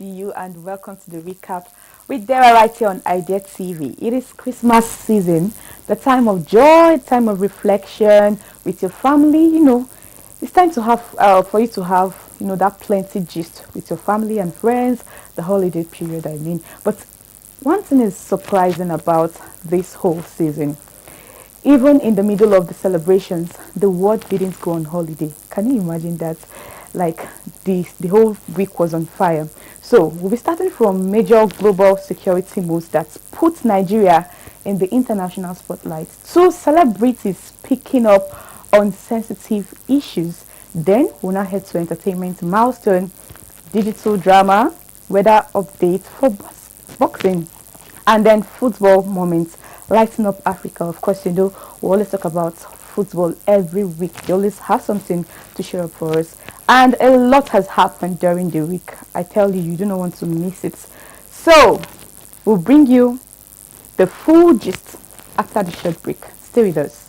to you and welcome to the recap with Dara right here on Idea TV. It is Christmas season, the time of joy, time of reflection with your family. It's time to have for you to have that plenty gist with your family and friends. The holiday period, I mean. But one thing is surprising about this whole season. Even in the middle of the celebrations, the world didn't go on holiday. Can you imagine that? Like the whole week was on fire. So we'll be starting from major global security moves that put Nigeria in the international spotlight, to celebrities picking up on sensitive issues. Then we'll now head to entertainment milestone, digital drama, weather update for boxing, and then football moments lighting up Africa. Of course, we always talk about football every week. They always have something to share up for us. And a lot has happened during the week. I tell you, you do not want to miss it. So, we'll bring you the full gist after the short break. Stay with us.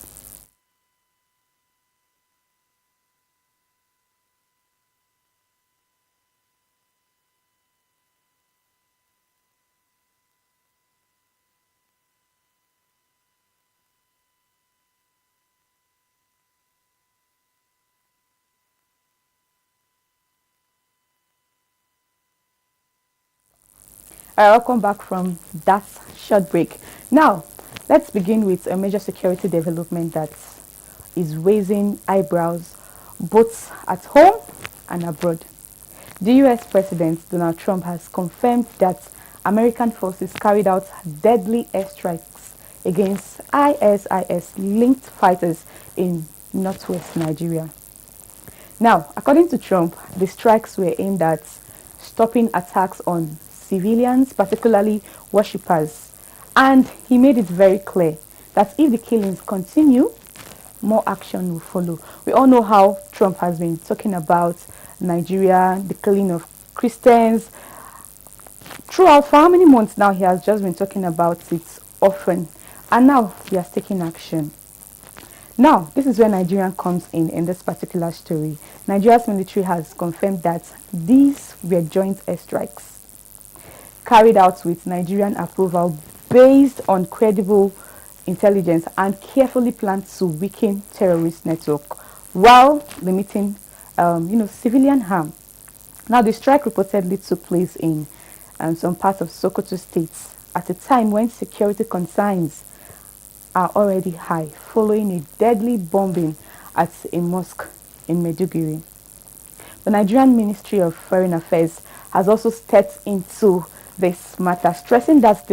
Welcome back from that short break. Now, let's begin with a major security development that is raising eyebrows both at home and abroad. The US President Donald Trump has confirmed that American forces carried out deadly airstrikes against ISIS-linked fighters in northwest Nigeria. Now, according to Trump, the strikes were aimed at stopping attacks on civilians, particularly worshippers, and he made it very clear that if the killings continue, more action will follow. We all know how Trump has been talking about Nigeria, the killing of Christians. Throughout, for how many months now, he has just been talking about it often, and now he has taken action. Now, this is where Nigeria comes in this particular story. Nigeria's military has confirmed that these were joint airstrikes carried out with Nigerian approval based on credible intelligence and carefully planned to weaken terrorist network while limiting civilian harm. Now, the strike reportedly took place in some parts of Sokoto State at a time when security concerns are already high following a deadly bombing at a mosque in Maiduguri. The Nigerian Ministry of Foreign Affairs has also stepped into this matter, stressing that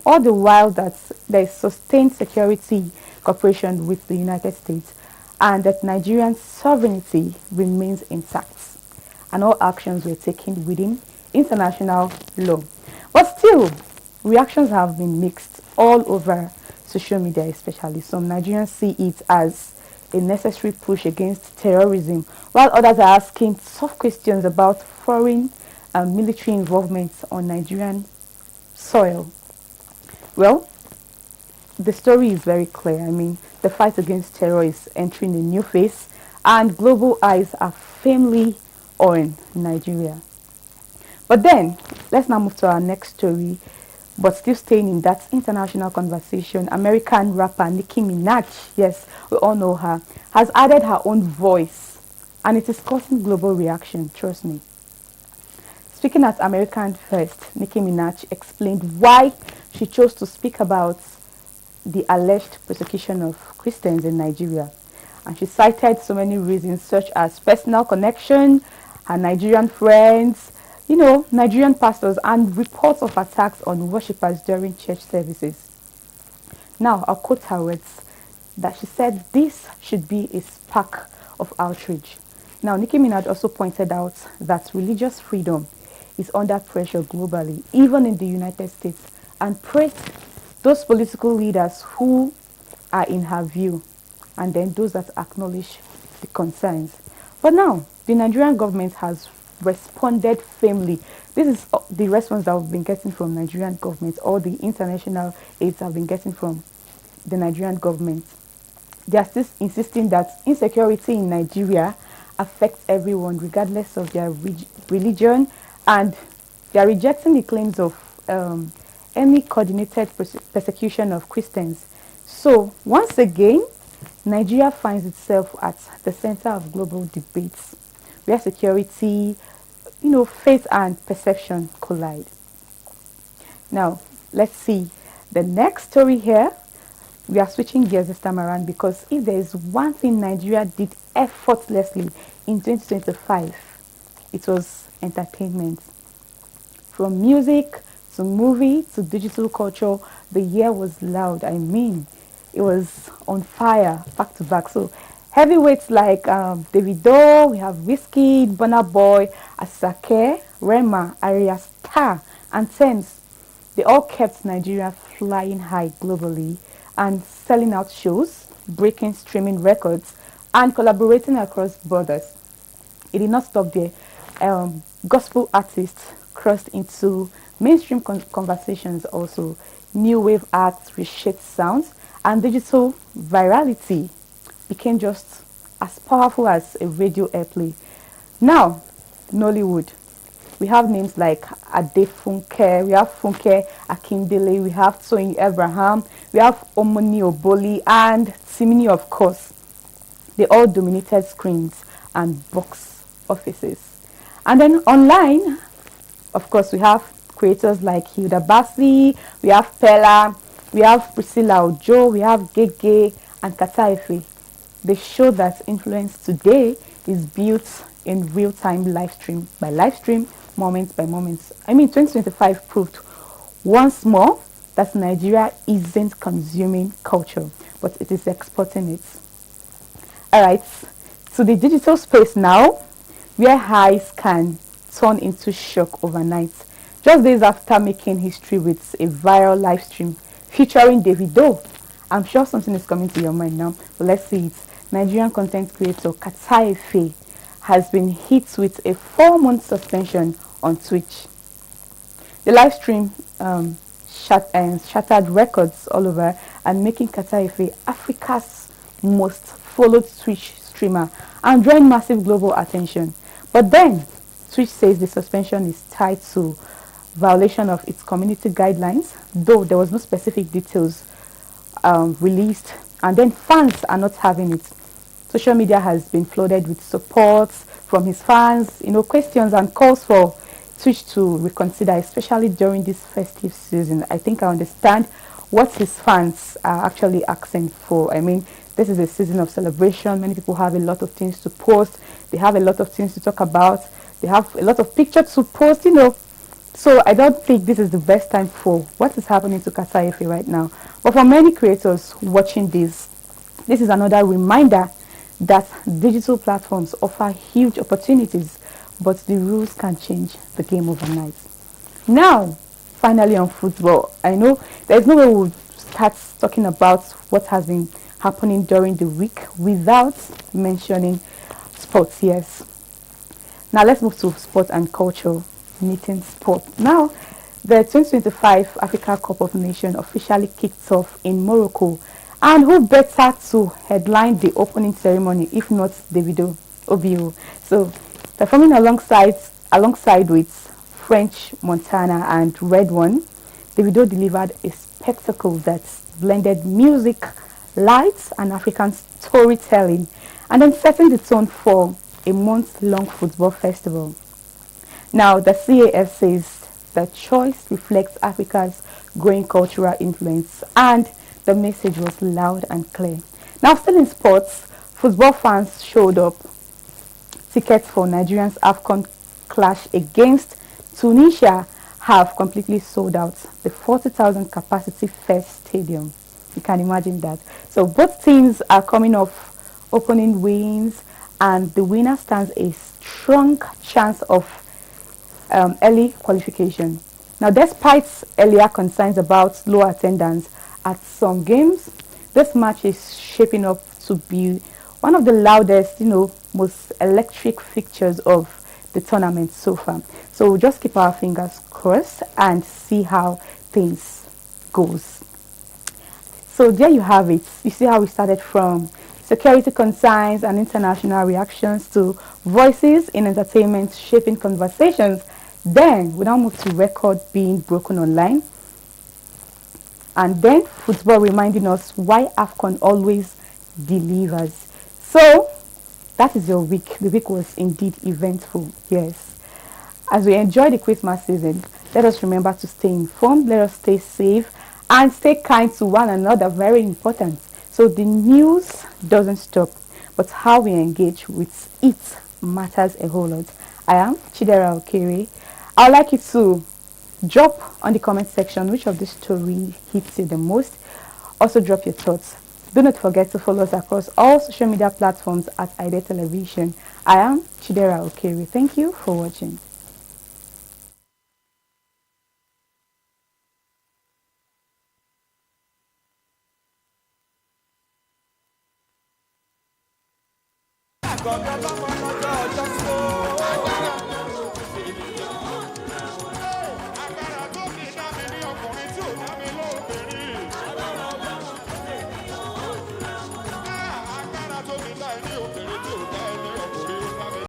all the while that there is sustained security cooperation with the United States and that Nigerian sovereignty remains intact and all actions were taken within international law. But still, reactions have been mixed all over social media, especially. Some Nigerians see it as a necessary push against terrorism, while others are asking tough questions about foreign military involvement on Nigerian soil. Well, the story is very clear. I mean, the fight against terror is entering a new phase and global eyes are firmly on Nigeria. But then, let's now move to our next story, but still staying in that international conversation. American rapper NICKI MINAJ, yes, we all know her, has added her own voice and it is causing global reaction, trust me. Speaking at American First, NICKI MINAJ explained why she chose to speak about the alleged persecution of Christians in Nigeria. And she cited so many reasons such as personal connection, her Nigerian friends, Nigerian pastors, and reports of attacks on worshippers during church services. Now, I'll quote her words that she said this should be a spark of outrage. Now, NICKI MINAJ also pointed out that religious freedom is under pressure globally, even in the United States, and praised those political leaders who are in her view, and then those that acknowledge the concerns. But now, the Nigerian government has responded firmly. This is the response that we've been getting from Nigerian government, or the international aids have been getting from the Nigerian government. They are still insisting that insecurity in Nigeria affects everyone regardless of their religion and They are rejecting the claims of any coordinated persecution of Christians. So once again, Nigeria finds itself at the center of global debates where security, faith and perception collide. Now, let's see the next story here. We are switching gears this time around because if there is one thing Nigeria did effortlessly in 2025, it was entertainment. From music to movie to digital culture, the year was loud. I mean, it was on fire back to back. So heavyweights like Davido, we have Whiskey, Burna Boy, Asake, Rema, Arya Star, and Thames. They all kept Nigeria flying high globally and selling out shows, breaking streaming records, and collaborating across borders. It did not stop there. Gospel artists crossed into mainstream conversations also. New wave arts reshaped sounds, and digital virality became just as powerful as a radio airplay. Now, Nollywood. We have names like Adefunke, we have Funke Akindele, we have Toyin Abraham, we have Omoni Oboli, and Timini, of course. They all dominated screens and box offices. And then online, of course, we have creators like Hilda Bassi, we have Pella, we have Priscilla Ojo, we have Gege, and Kataife. They show that influence today is built in real-time live stream by live stream, moments by moments. I mean, 2025 proved once more that Nigeria isn't consuming culture, but it is exporting it. Alright, to the digital space now, where highs can turn into shock overnight. Just days after making history with a viral live stream featuring Davido, I'm sure something is coming to your mind now, but let's see it. Nigerian content creator Kataife has been hit with a 4-month suspension on Twitch. The live stream shattered records all over and making Kataife Africa's most followed Twitch streamer and drawing massive global attention. But then, Twitch says the suspension is tied to violation of its community guidelines, though there was no specific details released, and then fans are not having it. Social media has been flooded with support from his fans, questions and calls for Twitch to reconsider, especially during this festive season. I think I understand what his fans are actually asking for. I mean, this is a season of celebration. Many people have a lot of things to post. They have a lot of things to talk about. They have a lot of pictures to post, So I don't think this is the best time for what is happening to Kataife right now. But for many creators watching this is another reminder that digital platforms offer huge opportunities, but the rules can change the game overnight. Now, finally on football. I know there's no way we'll start talking about what has been happening during the week without mentioning sports, yes. Now let's move to sport and culture, meeting sport. Now, the 2025 Africa Cup of Nations officially kicked off in Morocco. And who better to headline the opening ceremony if not Davido Obio? So, performing alongside with French Montana and Red One, Davido delivered a spectacle that blended music, lights, and African storytelling, and then setting the tone for a month-long football festival. Now, the CAF says the choice reflects Africa's growing cultural influence, and the message was loud and clear. Now, still in sports, football fans showed up. Tickets for Nigerians' AFCON clash against Tunisia have completely sold out the 40,000 capacity First Stadium. You can imagine that. So both teams are coming off opening wins, and the winner stands a strong chance of early qualification. Now, despite earlier concerns about low attendance at some games, this match is shaping up to be one of the loudest, most electric fixtures of the tournament so far. So we'll just keep our fingers crossed and see how things goes. So there you have it. You see how we started from security concerns and international reactions to voices in entertainment shaping conversations Then we now move to record being broken online. And then football reminding us why AFCON always delivers. So that is your week. The week was indeed eventful, yes. As we enjoy the Christmas season, let us remember to stay informed, let us stay safe, and stay kind to one another. Very important. So the news doesn't stop, but how we engage with it matters a whole lot. I am Chidera Okere. I would like you to drop on the comment section which of this story hits you the most. Also drop your thoughts. Do not forget to follow us across all social media platforms at Ide Television. I am Chidera Okere. Thank you for watching.